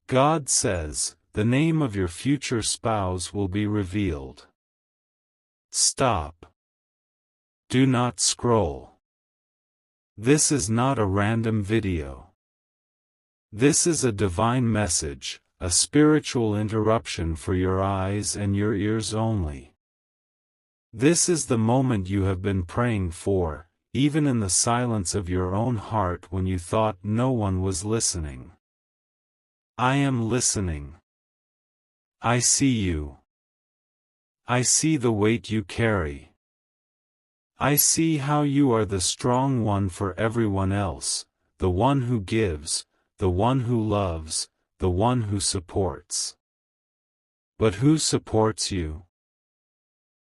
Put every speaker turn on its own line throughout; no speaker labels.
God says, the name of your future spouse will be revealed. Stop. Do not scroll. This is not a random video. This is a divine message, a spiritual interruption for your eyes and your ears only. This is the moment you have been praying for, even in the silence of your own heart when you thought no one was listening. I am listening. I see you. I see the weight you carry. I see how you are the strong one for everyone else, the one who gives, the one who loves, the one who supports. But who supports you?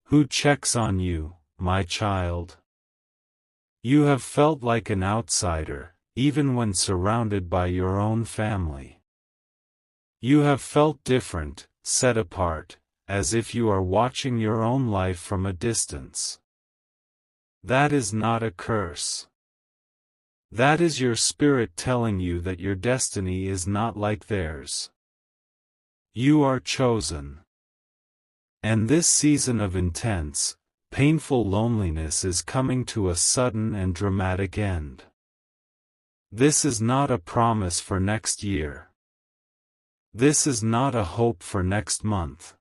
Who checks on you, my child? You have felt like an outsider, even when surrounded by your own family. You have felt different, set apart, as if you are watching your own life from a distance. That is not a curse. That is your spirit telling you that your destiny is not like theirs. You are chosen. And this season of intense, painful loneliness is coming to a sudden and dramatic end. This is not a promise for next year. This is not a hope for next month.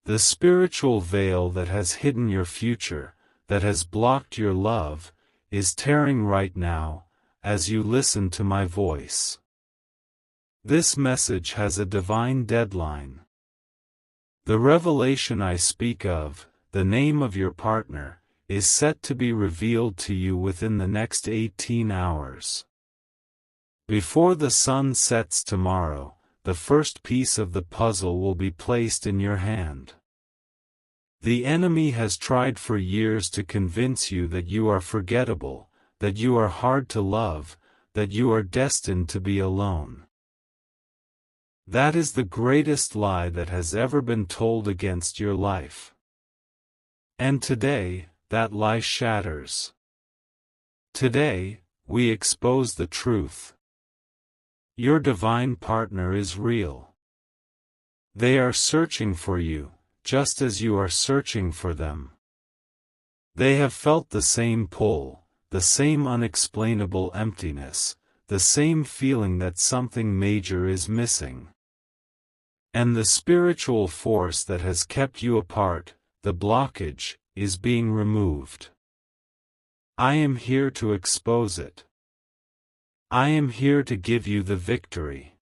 The spiritual veil that has hidden your future, that has blocked your love, is tearing right now, as you listen to my voice. This message has a divine deadline. The revelation I speak of, the name of your partner, is set to be revealed to you within the next 18 hours. Before the sun sets tomorrow, the first piece of the puzzle will be placed in your hand. The enemy has tried for years to convince you that you are forgettable, that you are hard to love, that you are destined to be alone. That is the greatest lie that has ever been told against your life. And today, that lie shatters. Today, we expose the truth. Your divine partner is real. They are searching for you, just as you are searching for them. They have felt the same pull, the same unexplainable emptiness, the same feeling that something major is missing. And the spiritual force that has kept you apart, the blockage, is being removed. I am here to expose it. I am here to give you the victory.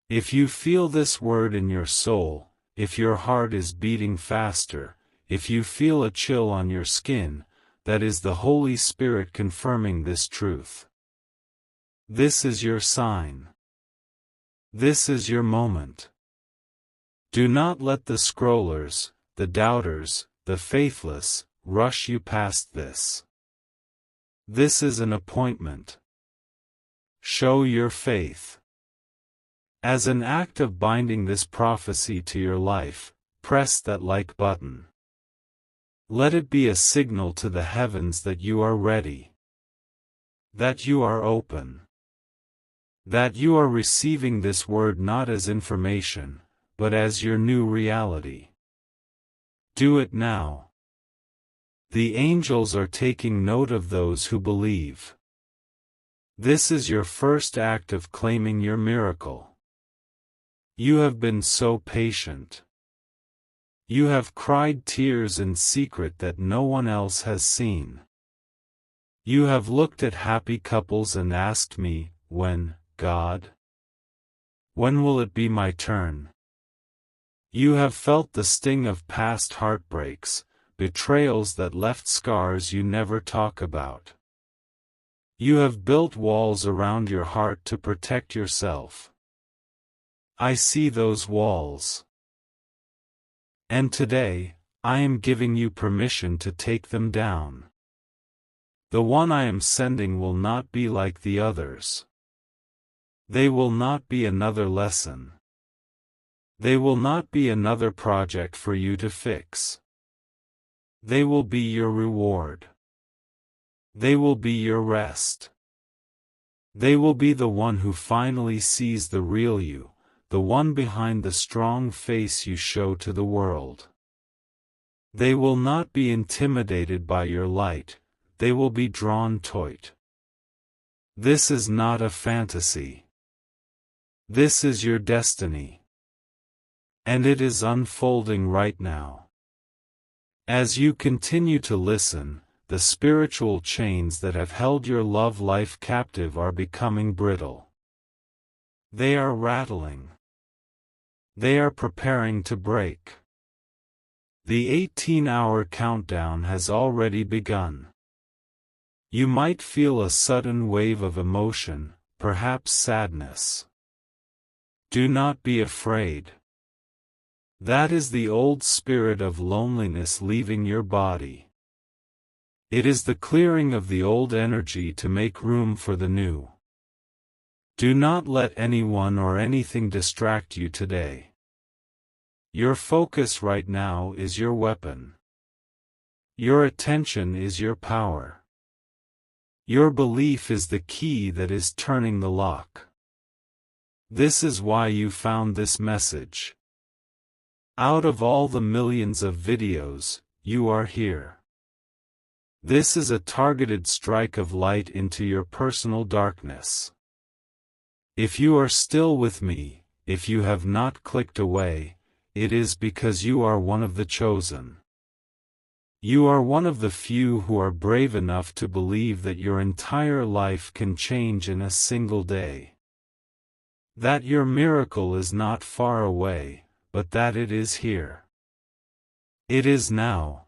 If you feel this word in your soul, if your heart is beating faster, if you feel a chill on your skin, that is the Holy Spirit confirming this truth. This is your sign. This is your moment. Do not let the scrollers, the doubters, the faithless, rush you past this. This is an appointment. Show your faith. As an act of binding this prophecy to your life, press that like button. Let it be a signal to the heavens that you are ready. That you are open. That you are receiving this word not as information, but as your new reality. Do it now. The angels are taking note of those who believe. This is your first act of claiming your miracle. You have been so patient. You have cried tears in secret that no one else has seen. You have looked at happy couples and asked me, when, God? When will it be my turn? You have felt the sting of past heartbreaks, betrayals that left scars you never talk about. You have built walls around your heart to protect yourself. I see those walls. And today, I am giving you permission to take them down. The one I am sending will not be like the others. They will not be another lesson. They will not be another project for you to fix. They will be your reward. They will be your rest. They will be the one who finally sees the real you, the one behind the strong face you show to the world. They will not be intimidated by your light, they will be drawn to it. This is not a fantasy. This is your destiny. And it is unfolding right now. As you continue to listen, the spiritual chains that have held your love life captive are becoming brittle. They are rattling. They are preparing to break. The 18-hour countdown has already begun. You might feel a sudden wave of emotion, perhaps sadness. Do not be afraid. That is the old spirit of loneliness leaving your body. It is the clearing of the old energy to make room for the new. Do not let anyone or anything distract you today. Your focus right now is your weapon. Your attention is your power. Your belief is the key that is turning the lock. This is why you found this message. Out of all the millions of videos, you are here. This is a targeted strike of light into your personal darkness. If you are still with me, if you have not clicked away, it is because you are one of the chosen. You are one of the few who are brave enough to believe that your entire life can change in a single day. That your miracle is not far away, but that it is here. It is now.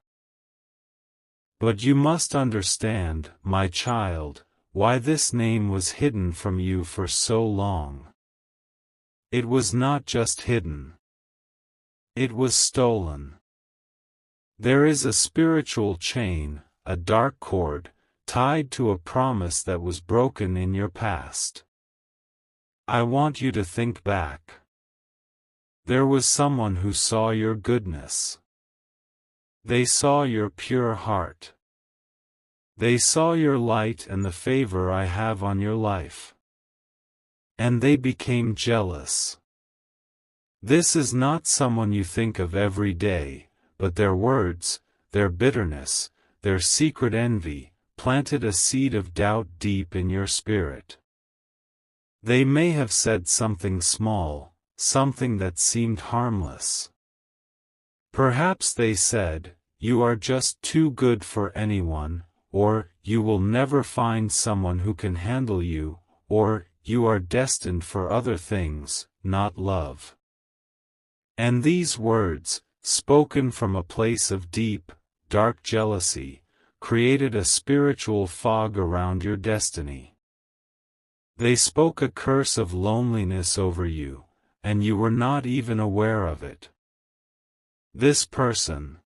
But you must understand, my child, why this name was hidden from you for so long. It was not just hidden. It was stolen. There is a spiritual chain, a dark cord, tied to a promise that was broken in your past. I want you to think back. There was someone who saw your goodness. They saw your pure heart. They saw your light and the favor I have on your life. And they became jealous. This is not someone you think of every day, but their words, their bitterness, their secret envy, planted a seed of doubt deep in your spirit. They may have said something small, something that seemed harmless. Perhaps they said, "You are just too good for anyone," or, "You will never find someone who can handle you," or, "You are destined for other things, not love." And these words, spoken from a place of deep, dark jealousy, created a spiritual fog around your destiny. They spoke a curse of loneliness over you, and you were not even aware of it. This person.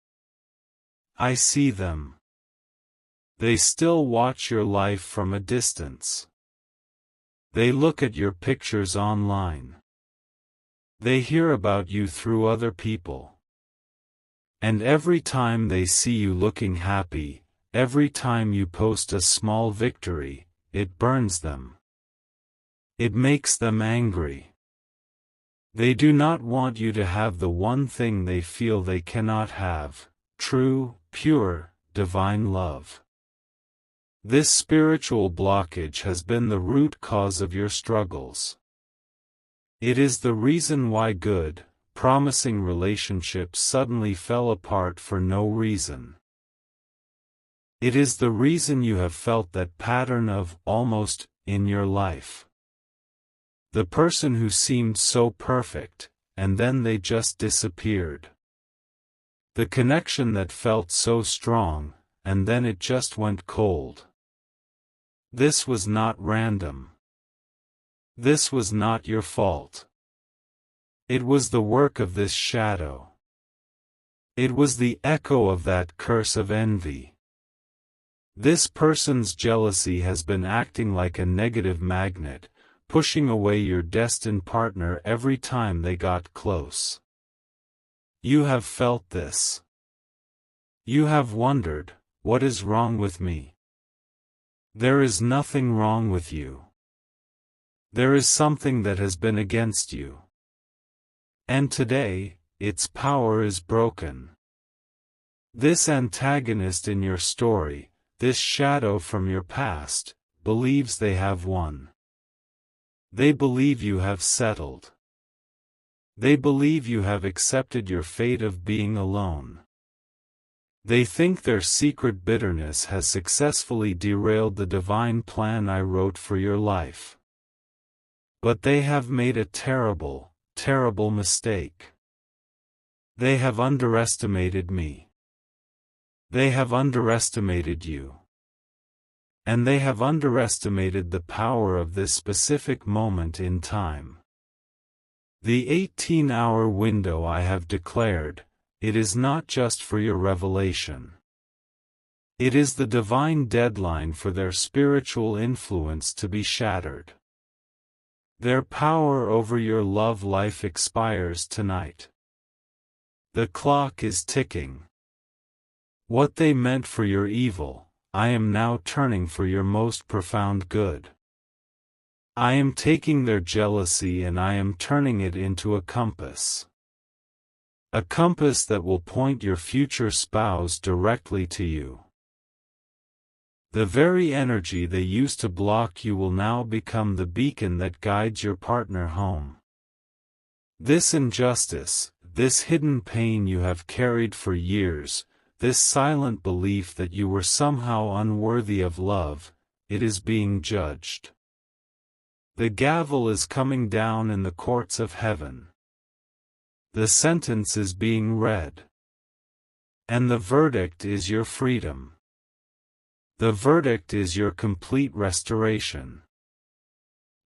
I see them. They still watch your life from a distance. They look at your pictures online. They hear about you through other people. And every time they see you looking happy, every time you post a small victory, it burns them. It makes them angry. They do not want you to have the one thing they feel they cannot have: true, pure, divine love. This spiritual blockage has been the root cause of your struggles. It is the reason why good, promising relationships suddenly fell apart for no reason. It is the reason you have felt that pattern of almost in your life. The person who seemed so perfect, and then they just disappeared. The connection that felt so strong, and then it just went cold. This was not random. This was not your fault. It was the work of this shadow. It was the echo of that curse of envy. This person's jealousy has been acting like a negative magnet, pushing away your destined partner every time they got close. You have felt this. You have wondered, what is wrong with me? There is nothing wrong with you. There is something that has been against you. And today, its power is broken. This antagonist in your story, this shadow from your past, believes they have won. They believe you have settled. They believe you have accepted your fate of being alone. They think their secret bitterness has successfully derailed the divine plan I wrote for your life. But they have made a terrible, terrible mistake. They have underestimated me. They have underestimated you. And they have underestimated the power of this specific moment in time. The 18-hour window I have declared, it is not just for your revelation. It is the divine deadline for their spiritual influence to be shattered. Their power over your love life expires tonight. The clock is ticking. What they meant for your evil, I am now turning for your most profound good. I am taking their jealousy and I am turning it into a compass. A compass that will point your future spouse directly to you. The very energy they used to block you will now become the beacon that guides your partner home. This injustice, this hidden pain you have carried for years, this silent belief that you were somehow unworthy of love, it is being judged. The gavel is coming down in the courts of heaven. The sentence is being read. And the verdict is your freedom. The verdict is your complete restoration.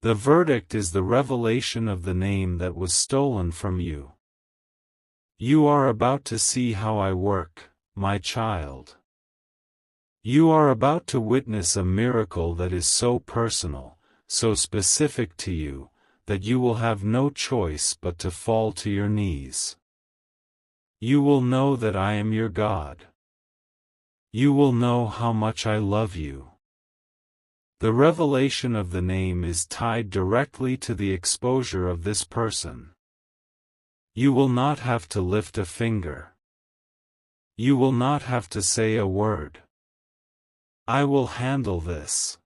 The verdict is the revelation of the name that was stolen from you. You are about to see how I work, my child. You are about to witness a miracle that is so personal, so specific to you, that you will have no choice but to fall to your knees. You will know that I am your God. You will know how much I love you. The revelation of the name is tied directly to the exposure of this person. You will not have to lift a finger. You will not have to say a word. I will handle this.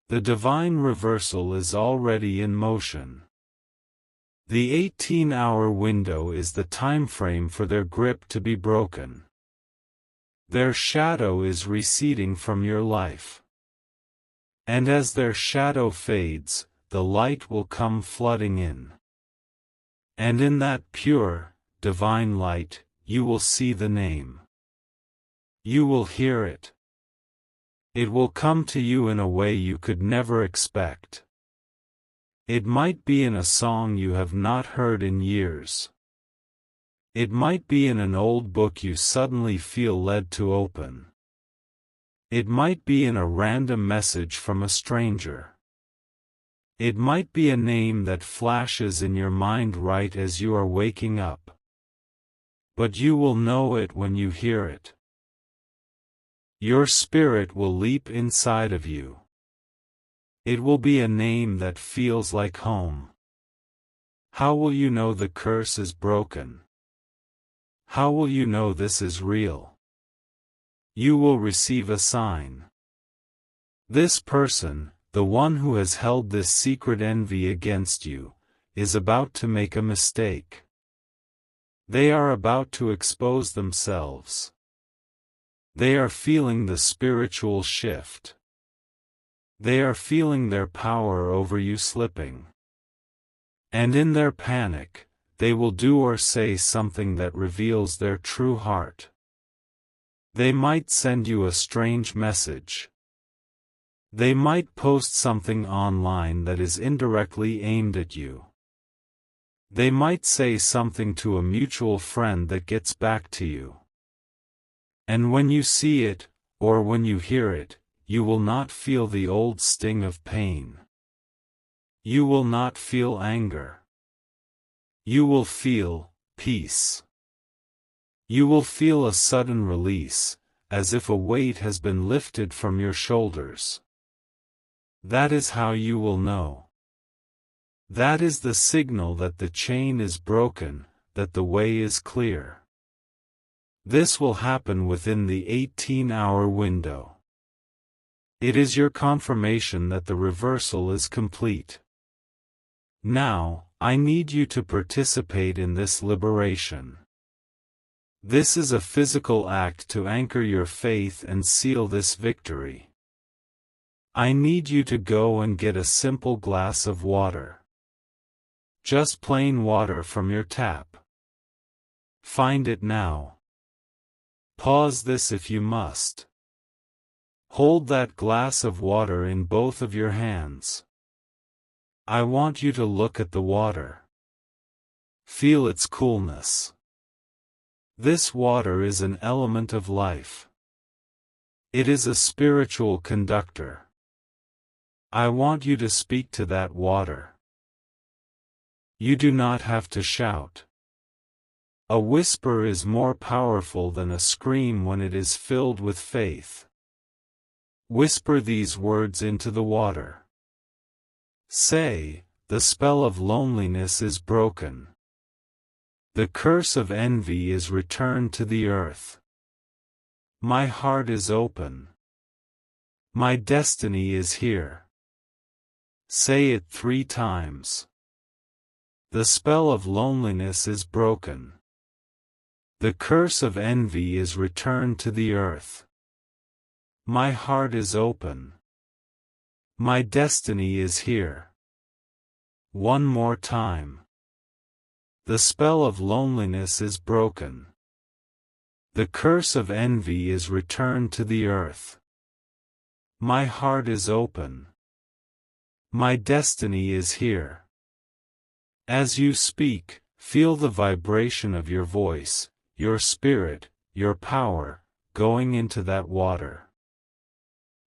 The divine reversal is already in motion. The 18-hour window is the time frame for their grip to be broken. Their shadow is receding from your life. And as their shadow fades, the light will come flooding in. And in that pure, divine light, you will see the name. You will hear it. It will come to you in a way you could never expect. It might be in a song you have not heard in years. It might be in an old book you suddenly feel led to open. It might be in a random message from a stranger. It might be a name that flashes in your mind right as you are waking up. But you will know it when you hear it. Your spirit will leap inside of you. It will be a name that feels like home. How will you know the curse is broken? How will you know this is real? You will receive a sign. This person, the one who has held this secret envy against you, is about to make a mistake. They are about to expose themselves. They are feeling the spiritual shift. They are feeling their power over you slipping. And in their panic, they will do or say something that reveals their true heart. They might send you a strange message. They might post something online that is indirectly aimed at you. They might say something to a mutual friend that gets back to you. And when you see it, or when you hear it, you will not feel the old sting of pain. You will not feel anger. You will feel peace. You will feel a sudden release, as if a weight has been lifted from your shoulders. That is how you will know. That is the signal that the chain is broken, that the way is clear. This will happen within the 18-hour window. It is your confirmation that the reversal is complete. Now, I need you to participate in this liberation. This is a physical act to anchor your faith and seal this victory. I need you to go and get a simple glass of water. Just plain water from your tap. Find it now. Pause this if you must. Hold that glass of water in both of your hands. I want you to look at the water. Feel its coolness. This water is an element of life. It is a spiritual conductor. I want you to speak to that water. You do not have to shout. A whisper is more powerful than a scream when it is filled with faith. Whisper these words into the water. Say, the spell of loneliness is broken. The curse of envy is returned to the earth. My heart is open. My destiny is here. Say it 3 times. The spell of loneliness is broken. The curse of envy is returned to the earth. My heart is open. My destiny is here. One more time. The spell of loneliness is broken. The curse of envy is returned to the earth. My heart is open. My destiny is here. As you speak, feel the vibration of your voice, your spirit, your power, going into that water.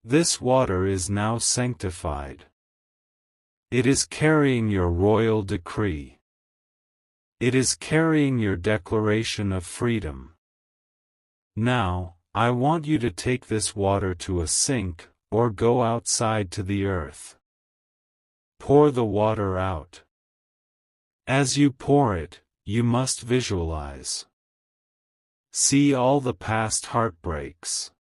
This water is now sanctified. It is carrying your royal decree. It is carrying your declaration of freedom. Now, I want you to take this water to a sink, or go outside to the earth. Pour the water out. As you pour it, you must visualize. See all the past heartbreaks.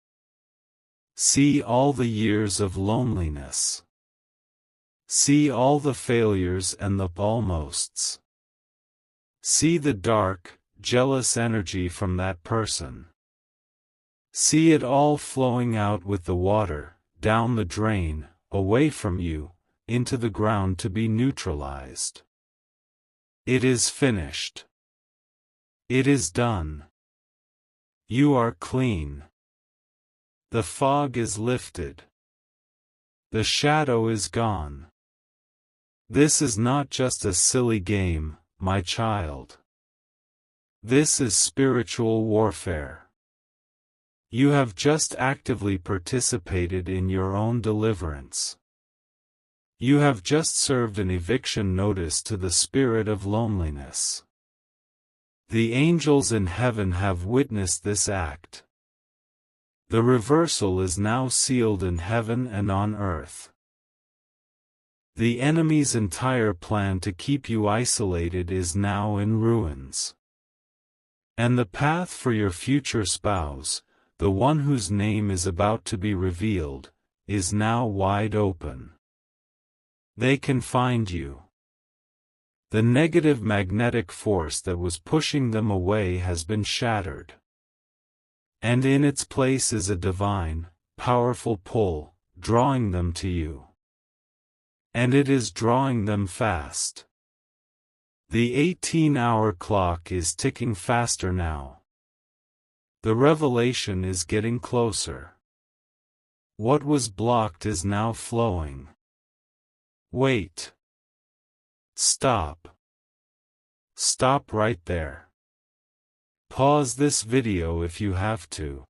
See all the years of loneliness. See all the failures and the almosts. See the dark, jealous energy from that person. See it all flowing out with the water, down the drain, away from you, into the ground to be neutralized. It is finished. It is done. You are clean. The fog is lifted. The shadow is gone. This is not just a silly game, my child. This is spiritual warfare. You have just actively participated in your own deliverance. You have just served an eviction notice to the spirit of loneliness. The angels in heaven have witnessed this act. The reversal is now sealed in heaven and on earth. The enemy's entire plan to keep you isolated is now in ruins. And the path for your future spouse, the one whose name is about to be revealed, is now wide open. They can find you. The negative magnetic force that was pushing them away has been shattered. And in its place is a divine, powerful pull, drawing them to you. And it is drawing them fast. The 18-hour clock is ticking faster now. The revelation is getting closer. What was blocked is now flowing. Wait. Stop. Stop right there. Pause this video if you have to.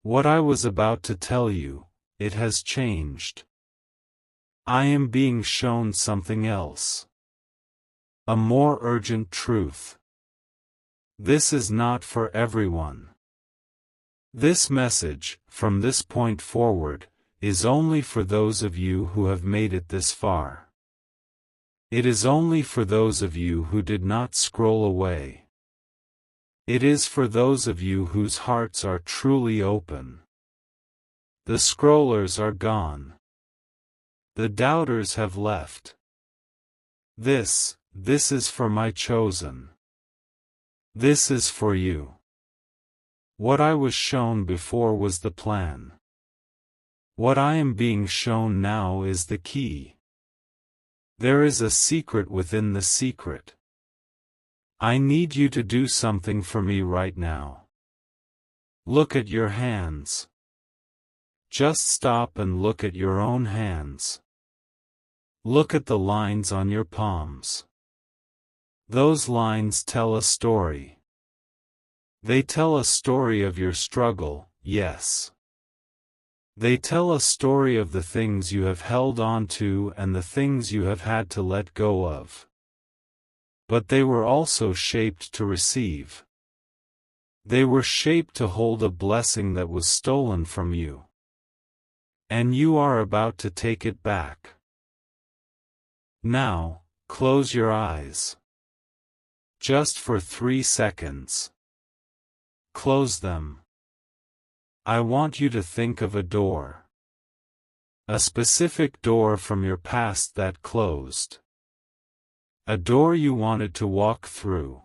What I was about to tell you, it has changed. I am being shown something else. A more urgent truth. This is not for everyone. This message, from this point forward, is only for those of you who have made it this far. It is only for those of you who did not scroll away. It is for those of you whose hearts are truly open. The scrollers are gone. The doubters have left. This is for my chosen. This is for you. What I was shown before was the plan. What I am being shown now is the key. There is a secret within the secret. I need you to do something for me right now. Look at your hands. Just stop and look at your own hands. Look at the lines on your palms. Those lines tell a story. They tell a story of your struggle, yes. They tell a story of the things you have held on to and the things you have had to let go of. But they were also shaped to receive. They were shaped to hold a blessing that was stolen from you. And you are about to take it back. Now, close your eyes. Just for 3 seconds. Close them. I want you to think of a door. A specific door from your past that closed. A door you wanted to walk through.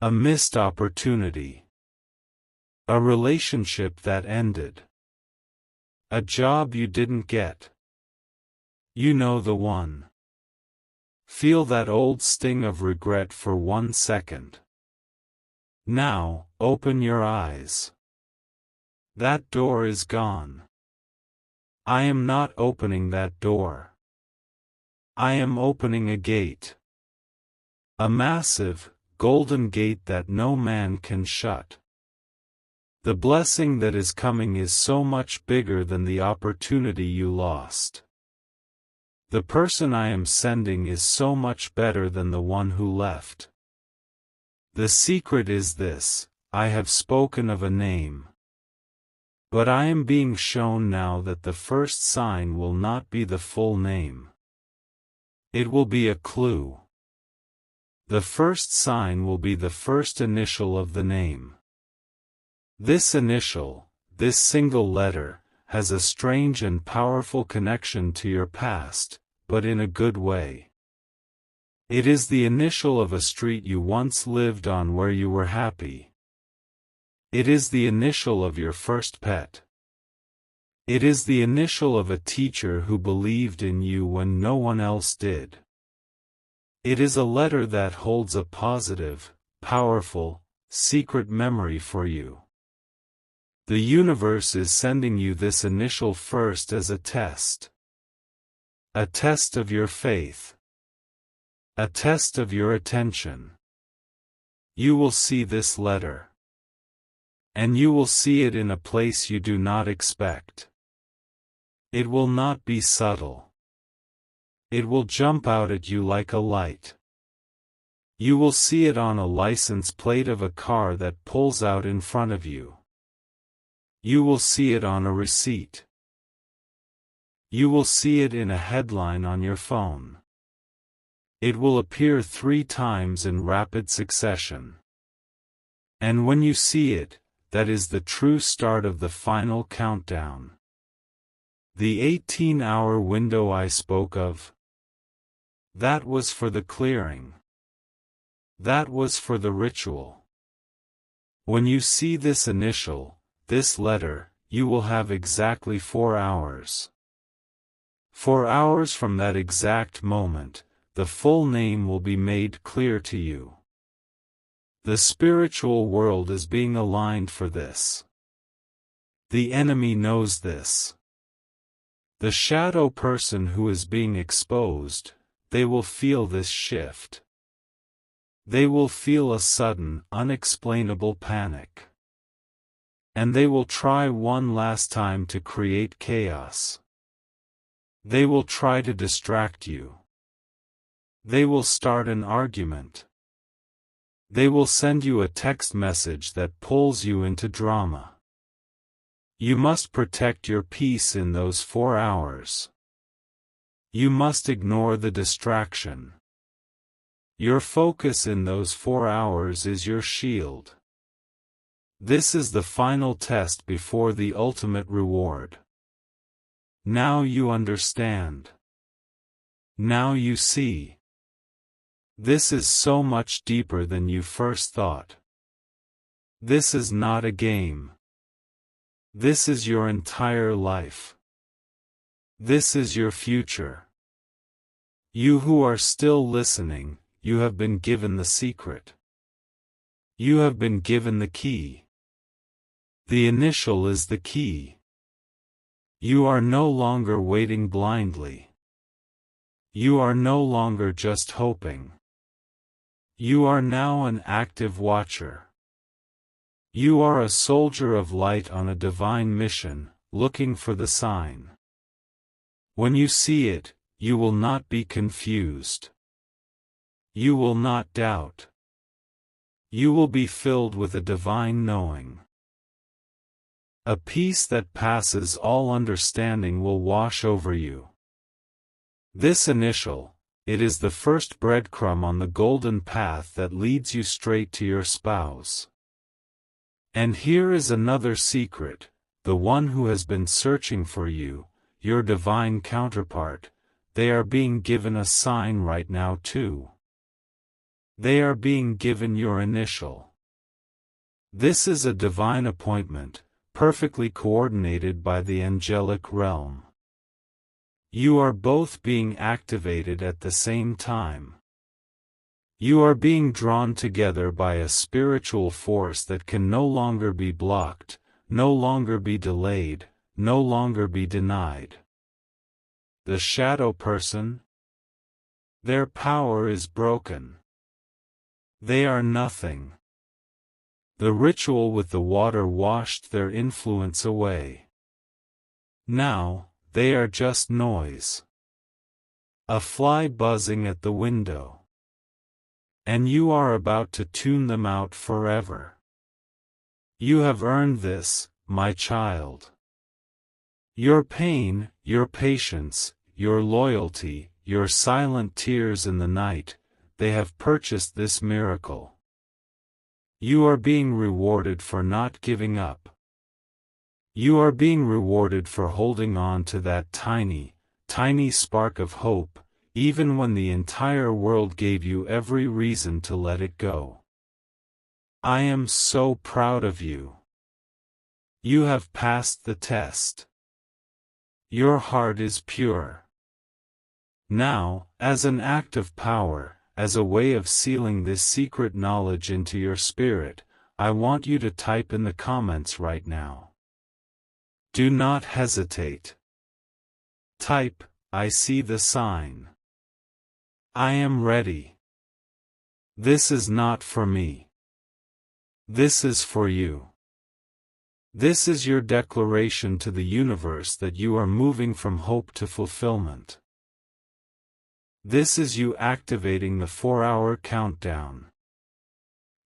A missed opportunity. A relationship that ended. A job you didn't get. You know the one. Feel that old sting of regret for 1 second. Now, open your eyes. That door is gone. I am not opening that door. I am opening a gate. A massive, golden gate that no man can shut. The blessing that is coming is so much bigger than the opportunity you lost. The person I am sending is so much better than the one who left. The secret is this: I have spoken of a name. But I am being shown now that the first sign will not be the full name. It will be a clue. The first sign will be the first initial of the name. This initial, this single letter, has a strange and powerful connection to your past, but in a good way. It is the initial of a street you once lived on where you were happy. It is the initial of your first pet. It is the initial of a teacher who believed in you when no one else did. It is a letter that holds a positive, powerful, secret memory for you. The universe is sending you this initial first as a test. A test of your faith. A test of your attention. You will see this letter. And you will see it in a place you do not expect. It will not be subtle. It will jump out at you like a light. You will see it on a license plate of a car that pulls out in front of you. You will see it on a receipt. You will see it in a headline on your phone. It will appear 3 times in rapid succession. And when you see it, that is the true start of the final countdown. The 18-hour window I spoke of. That was for the clearing. That was for the ritual. When you see this initial, this letter, you will have exactly 4 hours. 4 hours from that exact moment, the full name will be made clear to you. The spiritual world is being aligned for this. The enemy knows this. The shadow person who is being exposed, they will feel this shift. They will feel a sudden, unexplainable panic. And they will try one last time to create chaos. They will try to distract you. They will start an argument. They will send you a text message that pulls you into drama. You must protect your peace in those 4 hours. You must ignore the distraction. Your focus in those 4 hours is your shield. This is the final test before the ultimate reward. Now you understand. Now you see. This is so much deeper than you first thought. This is not a game. This is your entire life. This is your future. You who are still listening, you have been given the secret. You have been given the key. The initial is the key. You are no longer waiting blindly. You are no longer just hoping. You are now an active watcher. You are a soldier of light on a divine mission, looking for the sign. When you see it, you will not be confused. You will not doubt. You will be filled with a divine knowing. A peace that passes all understanding will wash over you. This initial, it is the first breadcrumb on the golden path that leads you straight to your spouse. And here is another secret, the one who has been searching for you, your divine counterpart, they are being given a sign right now too. They are being given your initial. This is a divine appointment, perfectly coordinated by the angelic realm. You are both being activated at the same time. You are being drawn together by a spiritual force that can no longer be blocked, no longer be delayed, no longer be denied. The shadow person? Their power is broken. They are nothing. The ritual with the water washed their influence away. Now, they are just noise. A fly buzzing at the window. And you are about to tune them out forever. You have earned this, my child. Your pain, your patience, your loyalty, your silent tears in the night, they have purchased this miracle. You are being rewarded for not giving up. You are being rewarded for holding on to that tiny, tiny spark of hope, even when the entire world gave you every reason to let it go. I am so proud of you. You have passed the test. Your heart is pure. Now, as an act of power, as a way of sealing this secret knowledge into your spirit, I want you to type in the comments right now. Do not hesitate. Type, I see the sign. I am ready. This is not for me. This is for you. This is your declaration to the universe that you are moving from hope to fulfillment. This is you activating the 4-hour countdown.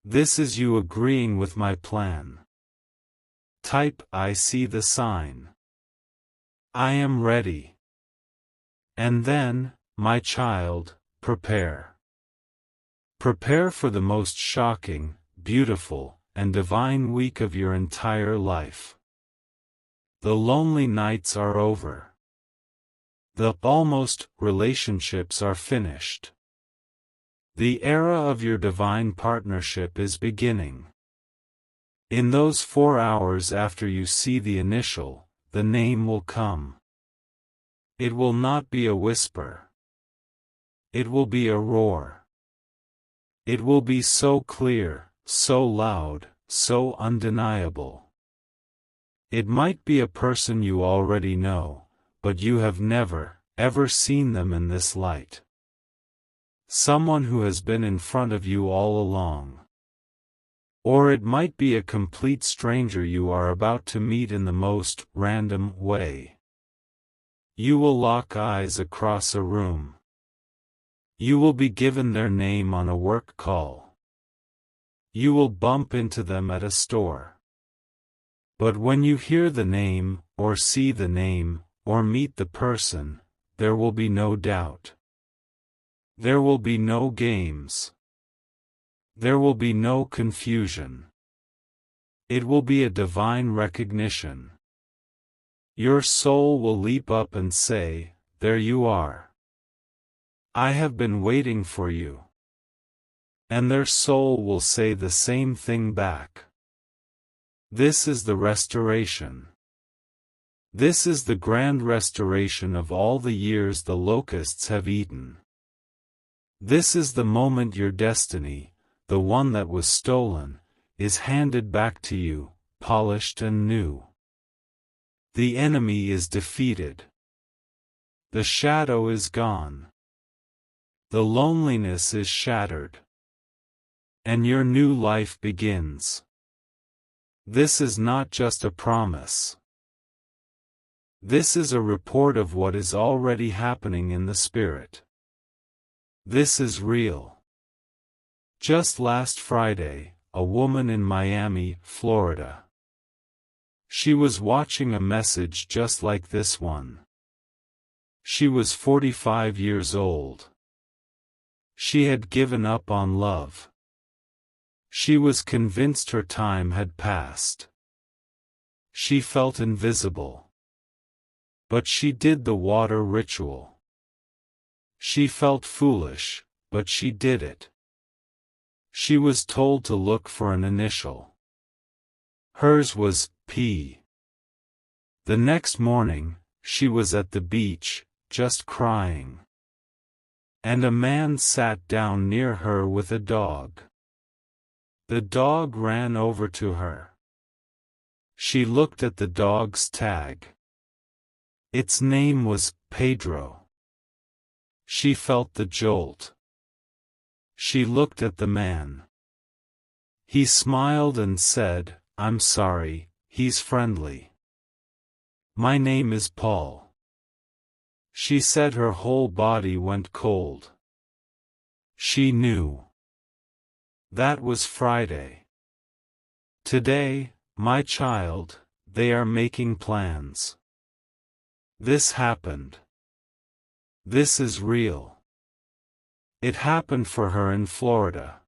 This is you agreeing with my plan. Type, I see the sign. I am ready. And then, my child, prepare. Prepare for the most shocking, beautiful, and divine week of your entire life. The lonely nights are over. The almost relationships are finished. The era of your divine partnership is beginning. In those 4 hours after you see the initial, the name will come. It will not be a whisper. It will be a roar. It will be so clear, so loud, so undeniable. It might be a person you already know, but you have never, ever seen them in this light. Someone who has been in front of you all along. Or it might be a complete stranger you are about to meet in the most random way. You will lock eyes across a room. You will be given their name on a work call. You will bump into them at a store. But when you hear the name, or see the name, or meet the person, there will be no doubt. There will be no games. There will be no confusion. It will be a divine recognition. Your soul will leap up and say, "There you are. I have been waiting for you." And their soul will say the same thing back. This is the restoration. This is the grand restoration of all the years the locusts have eaten. This is the moment your destiny, the one that was stolen, is handed back to you, polished and new. The enemy is defeated. The shadow is gone. The loneliness is shattered. And your new life begins. This is not just a promise. This is a report of what is already happening in the Spirit. This is real. Just last Friday, a woman in Miami, Florida. She was watching a message just like this one. She was 45 years old. She had given up on love. She was convinced her time had passed. She felt invisible. But she did the water ritual. She felt foolish, but she did it. She was told to look for an initial. Hers was P. The next morning, she was at the beach, just crying. And a man sat down near her with a dog. The dog ran over to her. She looked at the dog's tag. Its name was Pedro. She felt the jolt. She looked at the man. He smiled and said, "I'm sorry," he's friendly. "My name is Paul." She said her whole body went cold. She knew. That was Friday. Today, my child, they are making plans. This happened. This is real. It happened for her in Florida.